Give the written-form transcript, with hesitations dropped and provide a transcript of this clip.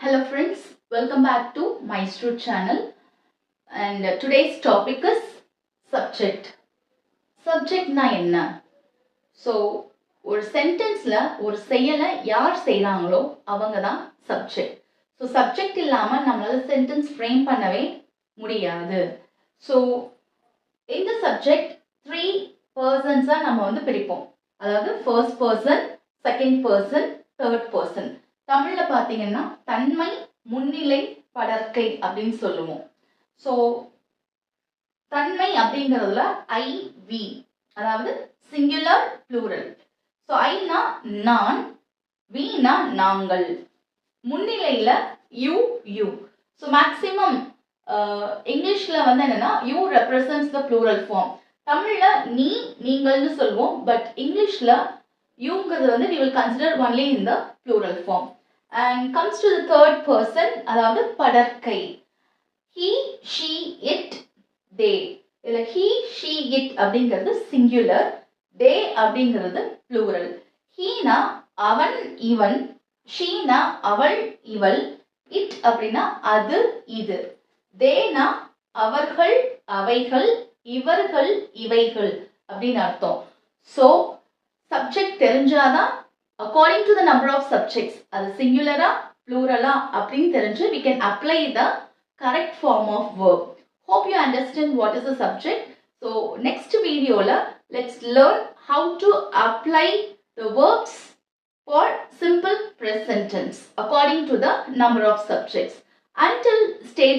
Hello friends, welcome back to Maestro channel and today's topic is subject. Subject na enna? So ஒரு சென்டென்ஸ்ல ஒரு செயலை யார் செய்றாங்களோ அவங்க தான் சப்ஜெக்ட். ஸோ சப்ஜெக்ட் இல்லாம நம்மளால சென்டென்ஸ் ஃப்ரேம் பண்ணவே முடியாது. ஸோ இந்த சப்ஜெக்ட் 3 பர்சன்ஸா நம்ம வந்து பிரிப்போம். அதாவது first person, second person, third person. தமிழ்ல பாத்தீங்கன்னா தன்மை, முன்னிலை, படர்க்கை அப்படின்னு சொல்லுவோம். ஸோ தன்மை அப்படிங்கிறதுல ஐ வி, அதாவது சிங்குலர் ப்ளூரல். ஸோ ஐனா நான், வீனா நாங்கள், முன்னிலையில யூ யூ. ஸோ மேக்சிமம் இங்கிலீஷ்ல வந்து என்னன்னா you represents the plural form. தமிழ்ல நீ நீங்கள்னு சொல்லுவோம், பட் இங்கிலீஷ்ல யூங்கிறது வந்து we will consider only in the plural form. And comes to the third person, அதாவது படர்க்கை. he, she, it, they. இல்ல he, she, it அப்படிங்கிறது சிங்குலர், they அப்படிங்கிறது plural. heனா அவன் இவன், sheனா அவள் இவள், it அப்படின்னா அது இது, theyனா அவர்கள் அவைகள், இவர்கள் இவைகள் அப்படின்னு அர்த்தம். ஸோ சப்ஜெக்ட் தெரிஞ்சாதான் according to the number of subjects அது சிங்குலரா ப்ளூரலா அப்படின்னு தெரிஞ்சு we can apply the correct form of verb. Hope you understand what is a subject. So next video la let's learn how to apply the verbs for simple present tense according to the number of subjects. Until stay